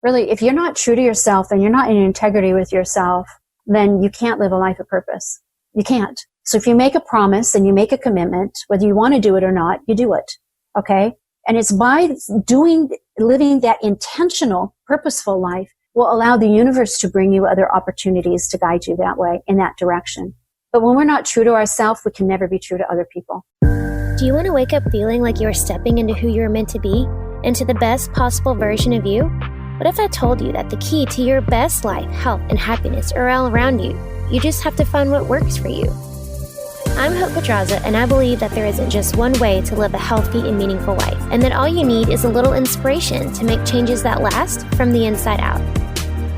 Really, if you're not true to yourself and you're not in integrity with yourself, then you can't live a life of purpose. You can't. So if you make a promise and you make a commitment, whether you want to do it or not, you do it. Okay? And it's by living that intentional, purposeful life will allow the universe to bring you other opportunities to guide you that way, in that direction. But when we're not true to ourselves, we can never be true to other people. Do you want to wake up feeling like you're stepping into who you're meant to be, into the best possible version of you? What if I told you that the key to your best life, health, and happiness are all around you? You just have to find what works for you. I'm Hope Pedraza, and I believe that there isn't just one way to live a healthy and meaningful life, and that all you need is a little inspiration to make changes that last from the inside out.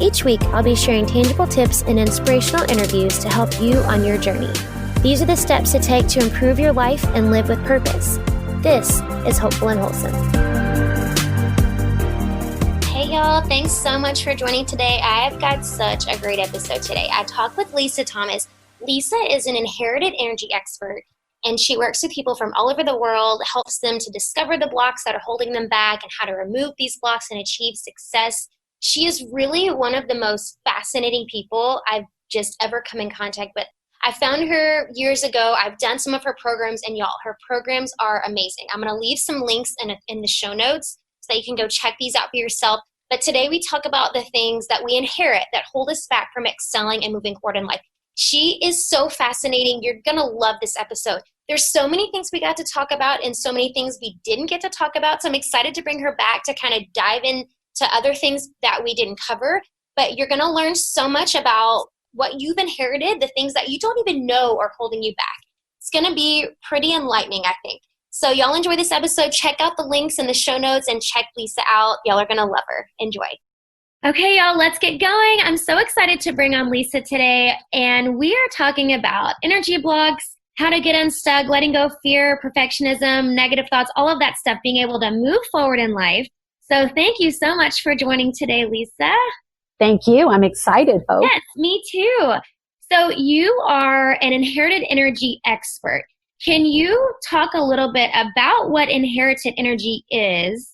Each week, I'll be sharing tangible tips and inspirational interviews to help you on your journey. These are the steps to take to improve your life and live with purpose. This is Hopeful and Wholesome. Hey y'all, thanks so much for joining today. I've got such a great episode today. I talked with Lisa Thomas. Lisa is an inherited energy expert, and she works with people from all over the world, helps them to discover the blocks that are holding them back and how to remove these blocks and achieve success. She is really one of the most fascinating people I've just ever come in contact with. I found her years ago. I've done some of her programs, and y'all, her programs are amazing. I'm going to leave some links in the show notes so that you can go check these out for yourself. But today we talk about the things that we inherit that hold us back from excelling and moving forward in life. She is so fascinating. You're going to love this episode. There's so many things we got to talk about and so many things we didn't get to talk about. So I'm excited to bring her back to kind of dive into other things that we didn't cover. But you're going to learn so much about what you've inherited, the things that you don't even know are holding you back. It's going to be pretty enlightening, I think. So y'all enjoy this episode. Check out the links in the show notes and check Lisa out. Y'all are going to love her. Enjoy. Okay, y'all, let's get going. I'm so excited to bring on Lisa today, and we are talking about energy blocks, how to get unstuck, letting go of fear, perfectionism, negative thoughts, all of that stuff, being able to move forward in life. So thank you so much for joining today, Lisa. Thank you. I'm excited, Hope. Yes, me too. So you are an inherited energy expert. Can you talk a little bit about what inherited energy is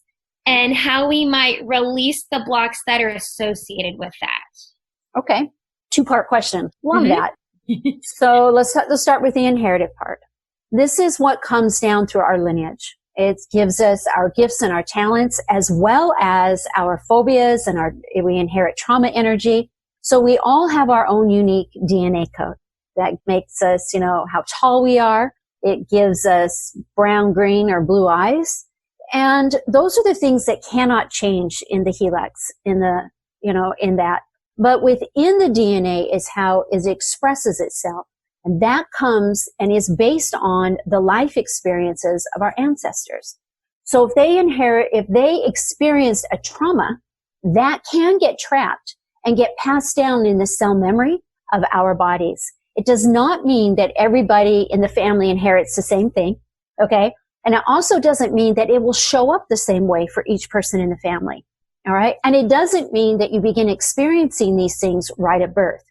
and how we might release the blocks that are associated with that? Okay. Two-part question. Love that. So let's start with the inherited part. This is what comes down through our lineage. It gives us our gifts and our talents, as well as our phobias, and we inherit trauma energy. So we all have our own unique DNA code that makes us, how tall we are. It gives us brown, green, or blue eyes. And those are the things that cannot change in the helix, in that. But within the DNA is how it expresses itself. And that comes and is based on the life experiences of our ancestors. So if they experienced a trauma, that can get trapped and get passed down in the cell memory of our bodies. It does not mean that everybody in the family inherits the same thing, okay? And it also doesn't mean that it will show up the same way for each person in the family, all right? And it doesn't mean that you begin experiencing these things right at birth,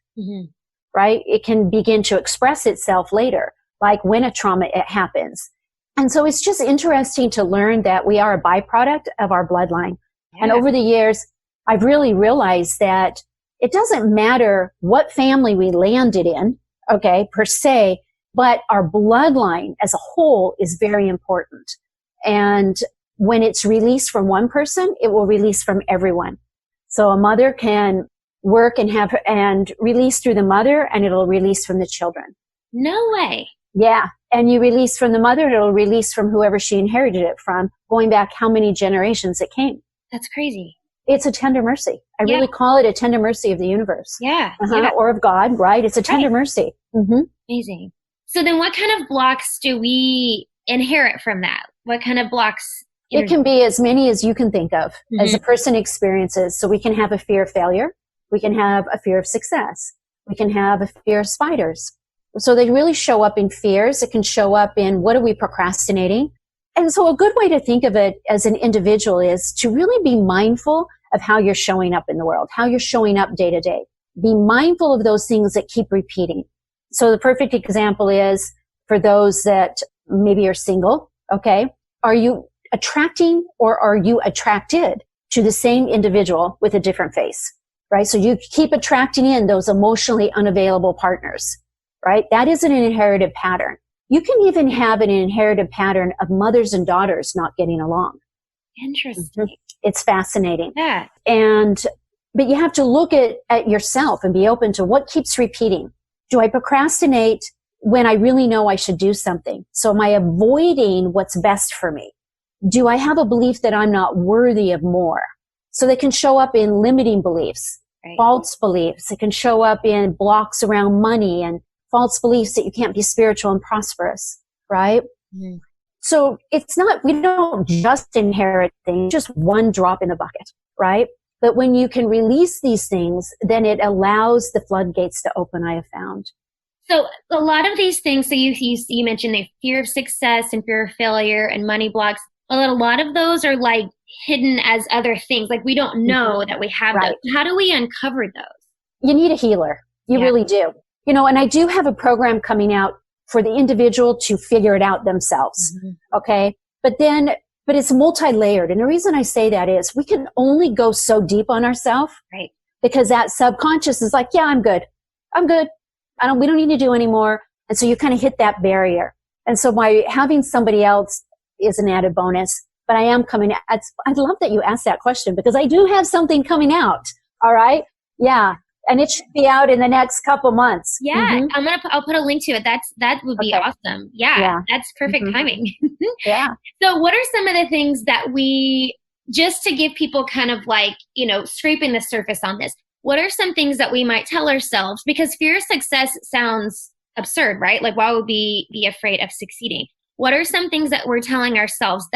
right? It can begin to express itself later, like when a trauma happens. And so it's just interesting to learn that we are a byproduct of our bloodline. Yeah. And over the years, I've really realized that it doesn't matter what family we landed in, okay, per se, but our bloodline as a whole is very important. And when it's released from one person, it will release from everyone. So a mother can work and release through the mother, and it'll release from the children. No way. Yeah. And you release from the mother, it'll release from whoever she inherited it from, going back how many generations it came. That's crazy. It's a tender mercy. I really call it a tender mercy of the universe. Yeah. Or of God, right? It's a tender mercy. Mm-hmm. Amazing. So then what kind of blocks do we inherit from that? What kind of blocks? It can be as many as you can think of as a person experiences. So we can have a fear of failure. We can have a fear of success. We can have a fear of spiders. So they really show up in fears. It can show up in what are we procrastinating? And so a good way to think of it as an individual is to really be mindful of how you're showing up in the world, how you're showing up day to day. Be mindful of those things that keep repeating. So the perfect example is for those that maybe are single, okay? Are you attracting or are you attracted to the same individual with a different face, right? So you keep attracting in those emotionally unavailable partners, right? That is an inherited pattern. You can even have an inherited pattern of mothers and daughters not getting along. Interesting. It's fascinating. Yeah. But you have to look at yourself and be open to what keeps repeating. Do I procrastinate when I really know I should do something? So am I avoiding what's best for me? Do I have a belief that I'm not worthy of more? So they can show up in limiting beliefs, false beliefs. It can show up in blocks around money and false beliefs that you can't be spiritual and prosperous, right? Mm-hmm. So it's not, we don't just inherit things, just one drop in the bucket, right? But when you can release these things, then it allows the floodgates to open, I have found. So a lot of these things, so you mentioned the fear of success and fear of failure and money blocks, a lot of those are like hidden as other things. Like we don't know that we have those. How do we uncover those? You need a healer. You really do. And I do have a program coming out for the individual to figure it out themselves. Mm-hmm. Okay. But it's multi-layered. And the reason I say that is we can only go so deep on ourselves. Right. Because that subconscious is like, yeah, I'm good. We don't need to do anymore. And so you kind of hit that barrier. And so by having somebody else is an added bonus. But I am coming out. I love that you asked that question because I do have something coming out. All right. Yeah. And it should be out in the next couple months. Yeah. Mm-hmm. I'll put a link to it. That would be awesome. Yeah. That's perfect timing. Yeah. So what are some of the things that just to give people kind of like, scraping the surface on this, what are some things that we might tell ourselves? Because fear of success sounds absurd, right? Like why would we be afraid of succeeding? What are some things that we're telling ourselves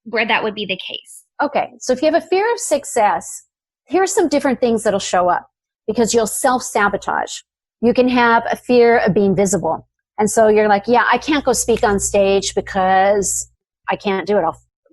where that would be the case? Okay. So if you have a fear of success, here are some different things that'll show up. Because you'll self-sabotage. You can have a fear of being visible. And so you're like, yeah, I can't go speak on stage because I can't do it.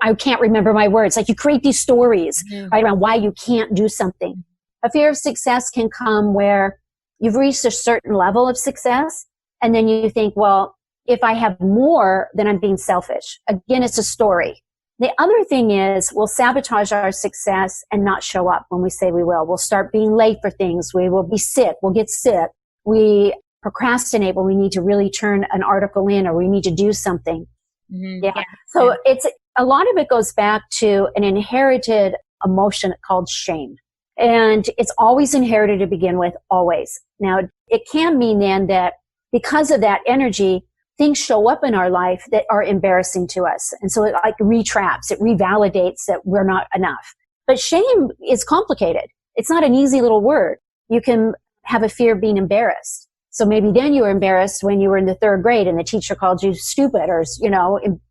I can't remember my words. Like you create these stories right around why you can't do something. A fear of success can come where you've reached a certain level of success. And then you think, well, if I have more, then I'm being selfish. Again, it's a story. The other thing is we'll sabotage our success and not show up when we say we will. We'll start being late for things. We will be sick. We'll get sick. We procrastinate when we need to really turn an article in or we need to do something. Mm-hmm. Yeah. So it's a lot of it goes back to an inherited emotion called shame. And it's always inherited to begin with, always. Now, it can mean then that because of that energy, things show up in our life that are embarrassing to us. And so it like retraps, it revalidates that we're not enough. But shame is complicated. It's not an easy little word. You can have a fear of being embarrassed. So maybe then you were embarrassed when you were in the third grade and the teacher called you stupid or,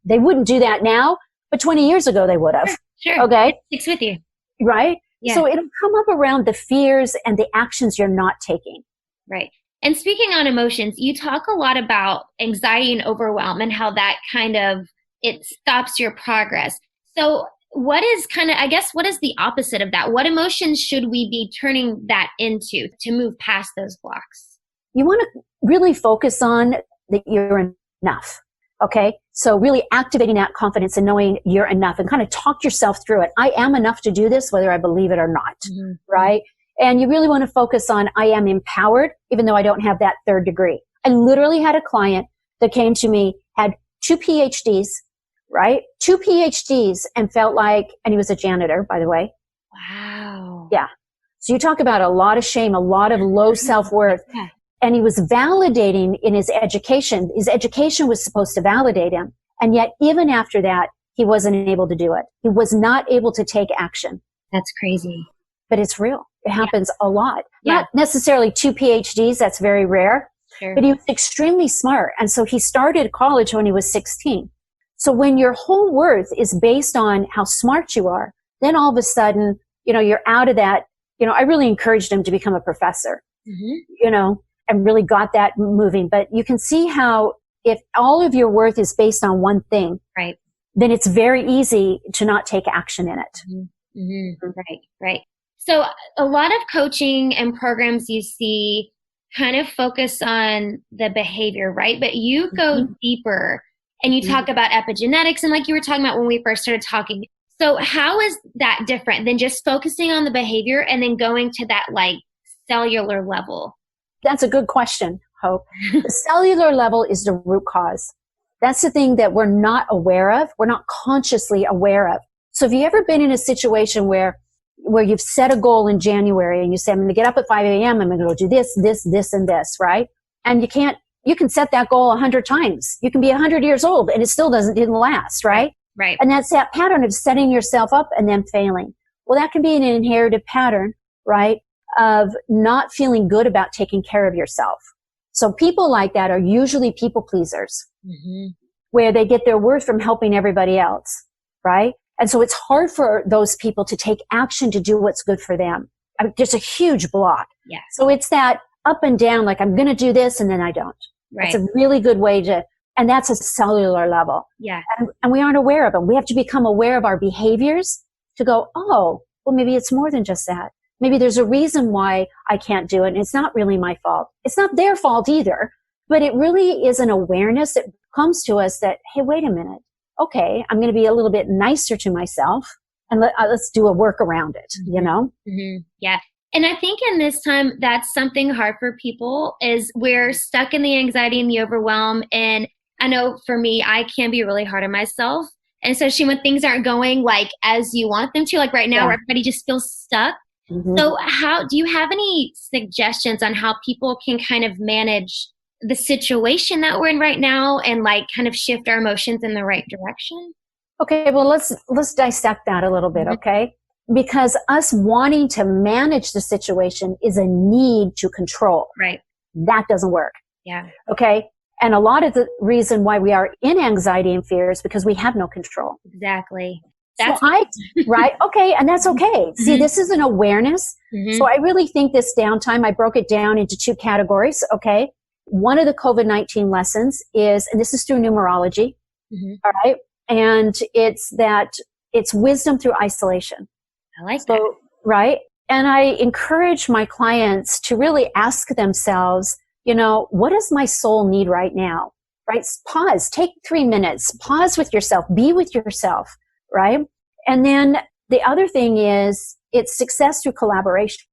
they wouldn't do that now, but 20 years ago they would have. Sure. Okay. It sticks with you. Right. Yeah. So it'll come up around the fears and the actions you're not taking. Right. And speaking on emotions, you talk a lot about anxiety and overwhelm and how that it stops your progress. So what is the opposite of that? What emotions should we be turning that into to move past those blocks? You want to really focus on that you're enough. Okay. So really activating that confidence and knowing you're enough and kind of talk yourself through it. I am enough to do this, whether I believe it or not. Mm-hmm. Right. And you really want to focus on, I am empowered, even though I don't have that third degree. I literally had a client that came to me, had 2 PhDs, right? 2 PhDs and felt like, and he was a janitor, by the way. Wow. Yeah. So you talk about a lot of shame, a lot of low self-worth. Yeah. And he was validating in his education. His education was supposed to validate him. And yet, even after that, he wasn't able to do it. He was not able to take action. That's crazy. But it's real. It happens a lot. Yeah. Not necessarily 2 PhDs. That's very rare. Sure. But he was extremely smart. And so he started college when he was 16. So when your whole worth is based on how smart you are, then all of a sudden, you're out of that. I really encouraged him to become a professor, and really got that moving. But you can see how if all of your worth is based on one thing, right, then it's very easy to not take action in it. Mm-hmm. Mm-hmm. Right. So a lot of coaching and programs you see kind of focus on the behavior, right? But you go deeper and you talk about epigenetics and like you were talking about when we first started talking. So how is that different than just focusing on the behavior and then going to that like cellular level? That's a good question, Hope. The cellular level is the root cause. That's the thing that we're not aware of. We're not consciously aware of. So have you ever been in a situation where you've set a goal in January and you say, I'm going to get up at 5 a.m. I'm going to go do this, and this, right? And you can set that goal 100 times. You can be 100 years old and it still didn't last, right? Right. And that's that pattern of setting yourself up and then failing. Well, that can be an inherited pattern, right? Of not feeling good about taking care of yourself. So people like that are usually people pleasers, where they get their worth from helping everybody else, right? And so it's hard for those people to take action to do what's good for them. I mean, there's a huge block. Yeah. So it's that up and down, like I'm going to do this and then I don't. Right. It's a really good way and that's a cellular level. Yeah. And we aren't aware of them. We have to become aware of our behaviors to go, oh, well, maybe it's more than just that. Maybe there's a reason why I can't do it. And it's not really my fault. It's not their fault either, but it really is an awareness that comes to us that, hey, wait a minute. Okay, I'm going to be a little bit nicer to myself and let's do a work around it, you know? Yeah. And I think in this time, that's something hard for people is we're stuck in the anxiety and the overwhelm. And I know for me, I can be really hard on myself. And especially when things aren't going like as you want them to, like right now, where everybody just feels stuck. So do you have any suggestions on how people can kind of manage the situation that we're in right now and like kind of shift our emotions in the right direction? Okay, well, let's dissect that a little bit, okay? Because us wanting to manage the situation is a need to control. Right. That doesn't work. Yeah. Okay? And a lot of the reason why we are in anxiety and fear is because we have no control. Exactly. Right? Okay. And that's okay. See, this is an awareness. So I really think this downtime, I broke it down into 2 categories. Okay. One of the COVID-19 lessons is, and this is through numerology. All right. And it's wisdom through isolation. I like that. Right. And I encourage my clients to really ask themselves, what does my soul need right now? Right. Pause, take 3 minutes, pause with yourself, be with yourself. Right. And then the other thing is it's success through collaboration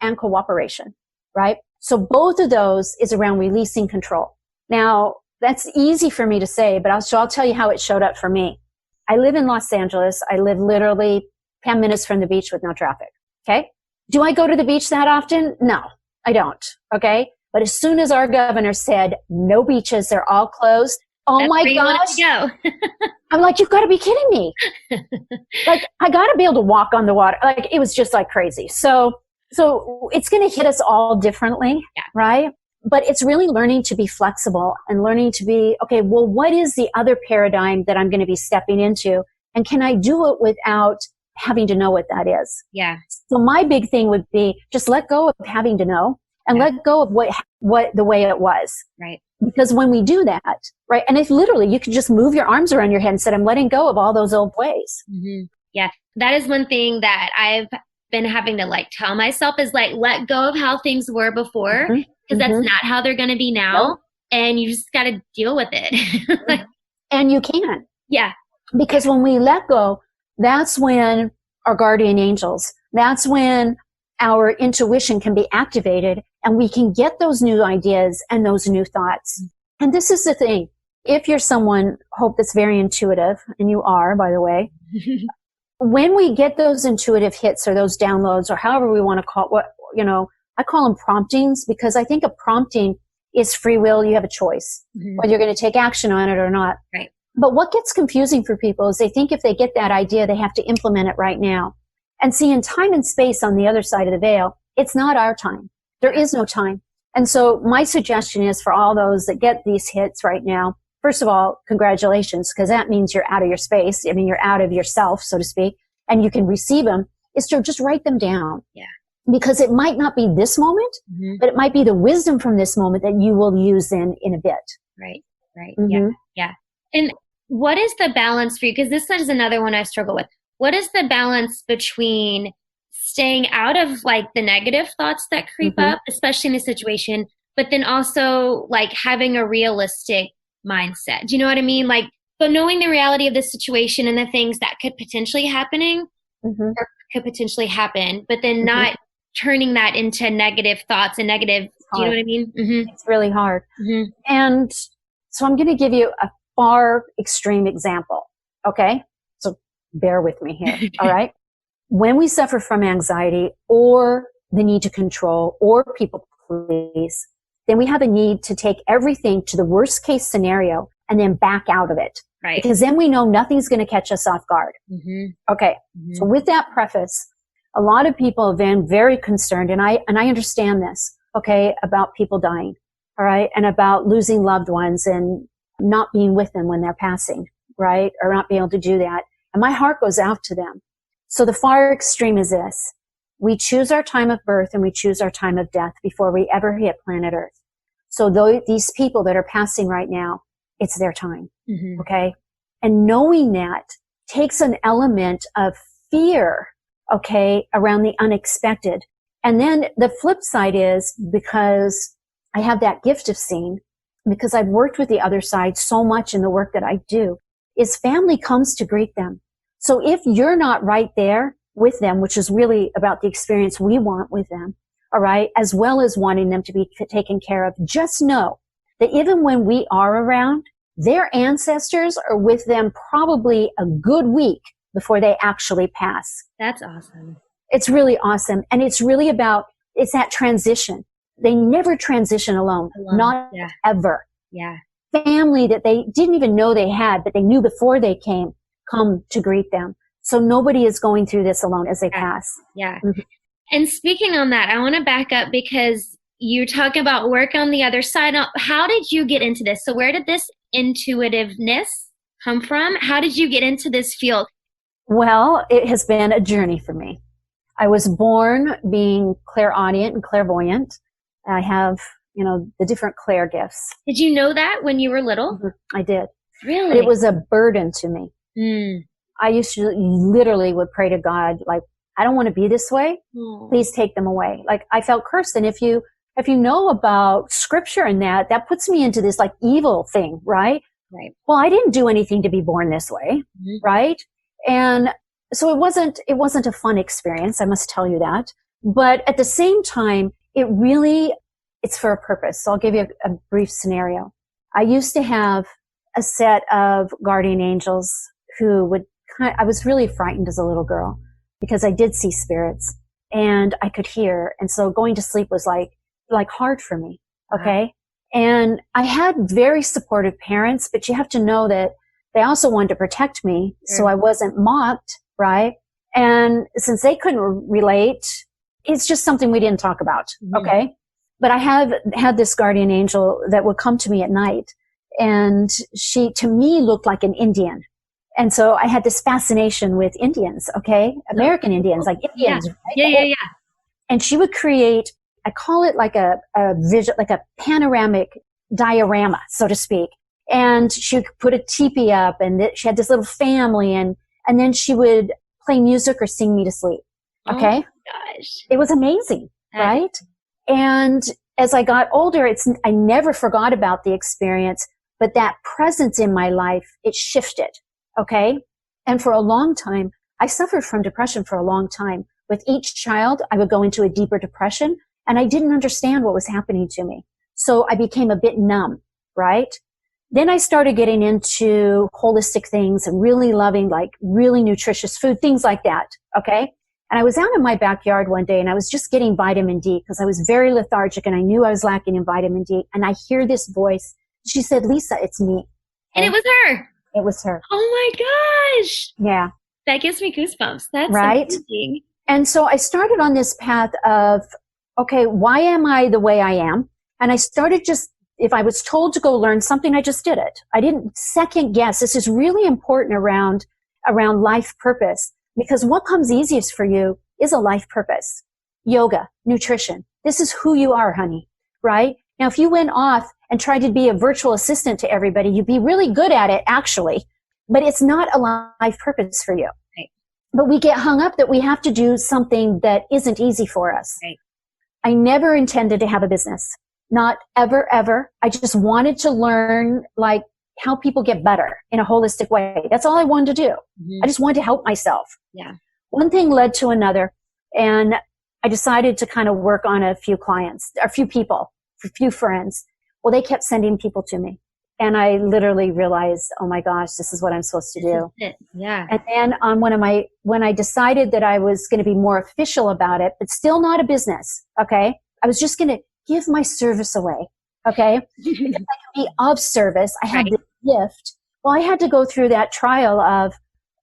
and cooperation. Right. So both of those is around releasing control. Now that's easy for me to say, but I'll tell you how it showed up for me. I live in Los Angeles. I live literally 10 minutes from the beach with no traffic. Okay. Do I go to the beach that often? No, I don't. Okay. But as soon as our governor said no beaches, they're all closed. Oh That's my where you gosh. want it to go. I'm like, you've got to be kidding me. Like, I got to be able to walk on the water. Like, it was just like crazy. So it's going to hit us all differently, right? But it's really learning to be flexible and learning to be, okay, well, what is the other paradigm that I'm going to be stepping into? And can I do it without having to know what that is? Yeah. So my big thing would be just let go of having to know and let go of what the way it was. Right. Because when we do that, right, and if literally you could just move your arms around your head and say, I'm letting go of all those old ways. Yeah. That is one thing that I've been having to like tell myself is like, let go of how things were before, because that's not how they're going to be now. Nope. And you just got to deal with it. And you can. Yeah. Because when we let go, that's when our guardian angels, that's when our intuition can be activated and we can get those new ideas and those new thoughts. And this is the thing. If you're someone, Hope, that's very intuitive, and you are, by the way, when we get those intuitive hits or those downloads or however we want to call it, I call them promptings because I think a prompting is free will. You have a choice whether you're going to take action on it or not. Right. But what gets confusing for people is they think if they get that idea, they have to implement it right now. And see, in time and space on the other side of the veil, it's not our time. There is no time. And so my suggestion is for all those that get these hits right now, first of all, congratulations, because that means you're out of your space. I mean, you're out of yourself, so to speak, and you can receive them, is to just write them down. Yeah. Because it might not be this moment, but it might be the wisdom from this moment that you will use in a bit. Right. Yeah. And what is the balance for you? Because this is another one I struggle with. What is the balance between staying out of like the negative thoughts that creep up, especially in a situation, but then also like having a realistic mindset? Do you know what I mean? Like But knowing the reality of the situation and the things that could potentially happening Mm-hmm. or could potentially happen, but then not turning that into negative thoughts and negative, do you know what I mean? Mm-hmm. It's really hard. Mm-hmm. And so I'm going to give you a far extreme example. Okay. So bear with me here. All right. When we suffer from anxiety or the need to control or people please, then we have a need to take everything to the worst case scenario and then back out of it. Right. Because then we know nothing's going to catch us off guard. Mm-hmm. Okay. Mm-hmm. So with that preface, a lot of people have been very concerned, and I understand this, okay, about people dying, all right, and about losing loved ones and not being with them when they're passing, right, or not being able to do that. And my heart goes out to them. So the far extreme is this. We choose our time of birth and we choose our time of death before we ever hit planet Earth. So these people that are passing right now, it's their time, okay? And knowing that takes an element of fear, okay, around the unexpected. And then the flip side is, because I have that gift of seeing, because I've worked with the other side so much in the work that I do, is family comes to greet them. So if you're not right there with them, which is really about the experience we want with them, all right, as well as wanting them to be taken care of, just know that even when we are around, their ancestors are with them probably a good week before they actually pass. That's awesome. It's really awesome. And it's really about, it's that transition. They never transition alone. Not ever. Yeah. Family that they didn't even know they had, but they knew before they came, come to greet them. So nobody is going through this alone as they pass. Yeah. Mm-hmm. And speaking on that, I want to back up because you talk about work on the other side. How did you get into this? So where did this intuitiveness come from? How did you get into this field? Well, it has been a journey for me. I was born being clairaudient and clairvoyant. I have, the different Clair gifts. Did you know that when you were little? I did. Really? But it was a burden to me. I used to literally would pray to God, like, I don't want to be this way. Please take them away. Like, I felt cursed. And if you know about scripture and that puts me into this like evil thing, right? Right. Well, I didn't do anything to be born this way, right? And so it wasn't a fun experience. I must tell you that. But at the same time, it's for a purpose. So I'll give you a brief scenario. I used to have a set of guardian angels who I was really frightened as a little girl because I did see spirits and I could hear. And so going to sleep was like hard for me. Okay. Wow. And I had very supportive parents, but you have to know that they also wanted to protect me. So I wasn't mocked. Right. And since they couldn't relate, it's just something we didn't talk about. Okay. But I have had this guardian angel that would come to me at night, and she to me looked like an Indian. And so I had this fascination with Indians, okay? American Indians, like Indians. Yeah. Right? Yeah. And she would create, I call it like a vision, like a panoramic diorama, so to speak. And she would put a teepee up, and she had this little family, and then she would play music or sing me to sleep. Okay? Oh my gosh. It was amazing, right? And as I got older, I never forgot about the experience, but that presence in my life, it shifted. Okay. And for a long time, I suffered from depression for a long time. With each child, I would go into a deeper depression and I didn't understand what was happening to me. So I became a bit numb, right? Then I started getting into holistic things and really loving like really nutritious food, things like that. Okay. And I was out in my backyard one day and I was just getting vitamin D because I was very lethargic and I knew I was lacking in vitamin D. And I hear this voice. She said, "Lisa, it's me." And it was her. It was her. Oh my gosh. Yeah. That gives me goosebumps. That's right. Amazing. And so I started on this path of, okay, why am I the way I am? And I started if I was told to go learn something, I just did it. I didn't second guess. This is really important around life purpose, because what comes easiest for you is a life purpose. Yoga, nutrition. This is who you are, honey, right? Now, if you went off and tried to be a virtual assistant to everybody, you'd be really good at it, actually, but it's not a life purpose for you. Right. But we get hung up that we have to do something that isn't easy for us. Right. I never intended to have a business. Not ever, ever. I just wanted to learn like help people get better in a holistic way. That's all I wanted to do. I just wanted to help myself. Yeah. One thing led to another, and I decided to kind of work on a few clients, a few people, a few friends. Well, they kept sending people to me. And I literally realized, oh my gosh, this is what I'm supposed to do. Yeah. And then on when I decided that I was going to be more official about it, but still not a business. Okay. I was just going to give my service away. Okay. Because I could be of service. I had this gift. Well, I had to go through that trial of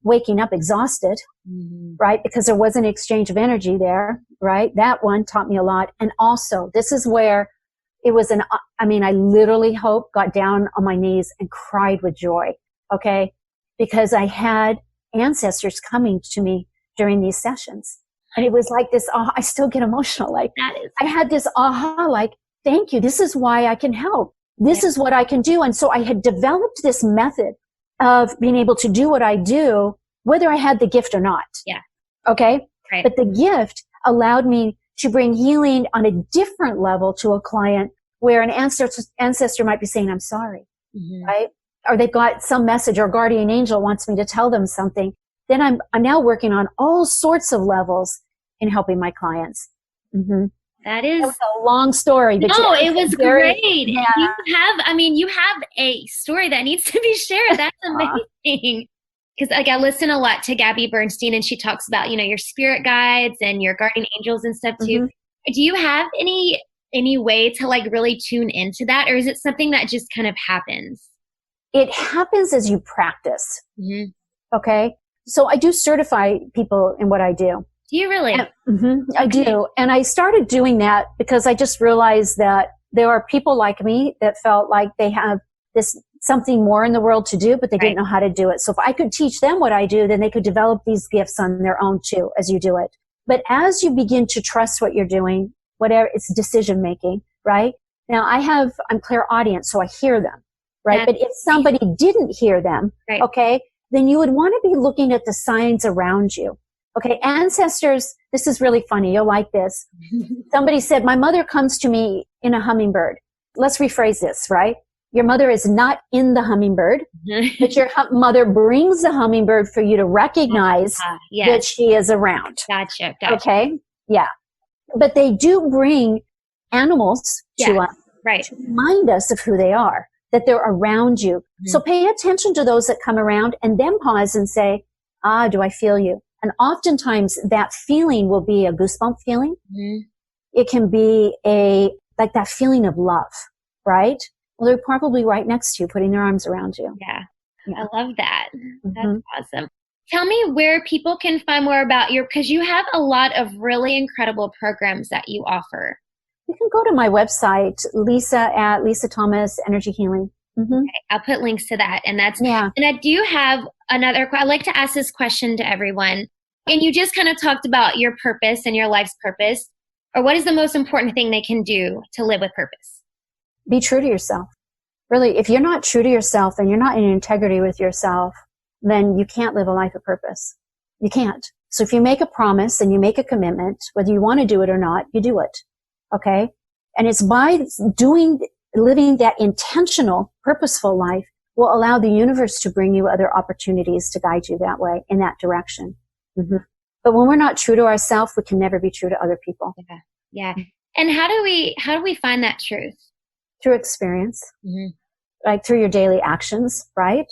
waking up exhausted, right? Because there was an exchange of energy there, right? That one taught me a lot. And also, this is where it was I literally got down on my knees and cried with joy, okay? Because I had ancestors coming to me during these sessions. And it was like this, I still get emotional. Like, I had this like, thank you. This is why I can help. This is what I can do. And so I had developed this method of being able to do what I do, whether I had the gift or not. Yeah. Okay? Right. But the gift allowed me to bring healing on a different level to a client where an ancestor might be saying, I'm sorry, right? Or they've got some message or guardian angel wants me to tell them something. Then I'm now working on all sorts of levels in helping my clients. That was a long story. But no, it was great. Yeah. You have a story that needs to be shared. That's amazing. Because I listen a lot to Gabby Bernstein, and she talks about, your spirit guides and your guardian angels and stuff too. Do you have any way to really tune into that, or is it something that just kind of happens? It happens as you practice. Okay. So I do certify people in what I do. Do you really? I do. And I started doing that because I just realized that there are people like me that felt like they have this something more in the world to do, but they didn't know how to do it. So if I could teach them what I do, then they could develop these gifts on their own too, as you do it. But as you begin to trust what you're doing, whatever, it's decision making, right? Now I'm clairaudient, so I hear them, right? But if somebody didn't hear them, okay, then you would want to be looking at the signs around you. Okay, ancestors, this is really funny. You'll like this. Somebody said, my mother comes to me in a hummingbird. Let's rephrase this, right? Your mother is not in the hummingbird, but your mother brings the hummingbird for you to recognize that she is around. Gotcha. Okay? Yeah. But they do bring animals to us to remind us of who they are, that they're around you. So pay attention to those that come around and then pause and say, do I feel you? And oftentimes that feeling will be a goosebump feeling. It can be that feeling of love, right? Well, they're probably right next to you, putting their arms around you. Yeah. I love that. That's awesome. Tell me where people can find more about because you have a lot of really incredible programs that you offer. You can go to my website, Lisa Thomas Energy Healing. Okay, I'll put links to that. And and I do have I like to ask this question to everyone. And you just kind of talked about your purpose and your life's purpose, or what is the most important thing they can do to live with purpose? Be true to yourself. Really, if you're not true to yourself and you're not in integrity with yourself, then you can't live a life of purpose. You can't. So if you make a promise and you make a commitment, whether you want to do it or not, you do it. Okay? And it's by living that intentional, purposeful life will allow the universe to bring you other opportunities to guide you that way, in that direction. But when we're not true to ourselves, we can never be true to other people. Yeah. And how do we find that truth? Through experience, like through your daily actions, right?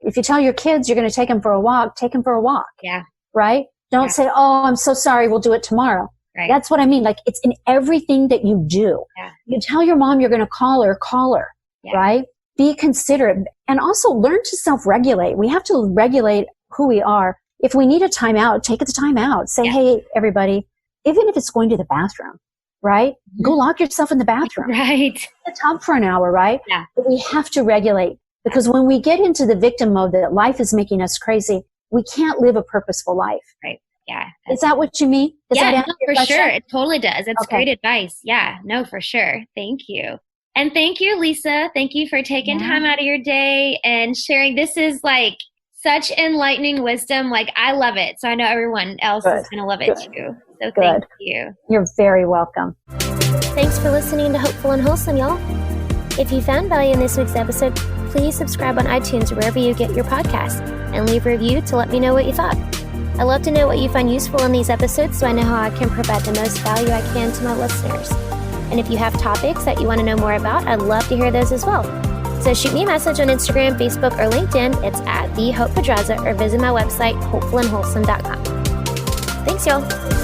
If you tell your kids you're going to take them for a walk, take them for a walk. Yeah. Right? Don't say, oh, I'm so sorry, we'll do it tomorrow. Right. That's what I mean. Like, it's in everything that you do. Yeah. You tell your mom you're going to call her, right? Be considerate and also learn to self-regulate. We have to regulate who we are. If we need a timeout, take the time out. Say, hey, everybody, even if it's going to the bathroom, right? Go lock yourself in the bathroom. Right. The tub for an hour, right? Yeah. But we have to regulate, because when we get into the victim mode that life is making us crazy, we can't live a purposeful life. Right. Yeah. Is that what you mean? Does that answer your question? Sure. It totally does. That's great advice. Yeah. No, for sure. Thank you. And thank you, Lisa. Thank you for taking time out of your day and sharing. This is such enlightening wisdom. I love it. So I know everyone else is going to love it too. So thank you. You're very welcome. Thanks for listening to Hopeful and Wholesome, y'all. If you found value in this week's episode, please subscribe on iTunes or wherever you get your podcasts and leave a review to let me know what you thought. I love to know what you find useful in these episodes so I know how I can provide the most value I can to my listeners. And if you have topics that you want to know more about, I'd love to hear those as well. So shoot me a message on Instagram, Facebook, or LinkedIn. It's @TheHopePedraza, or visit my website, hopefulandwholesome.com. Thanks, y'all.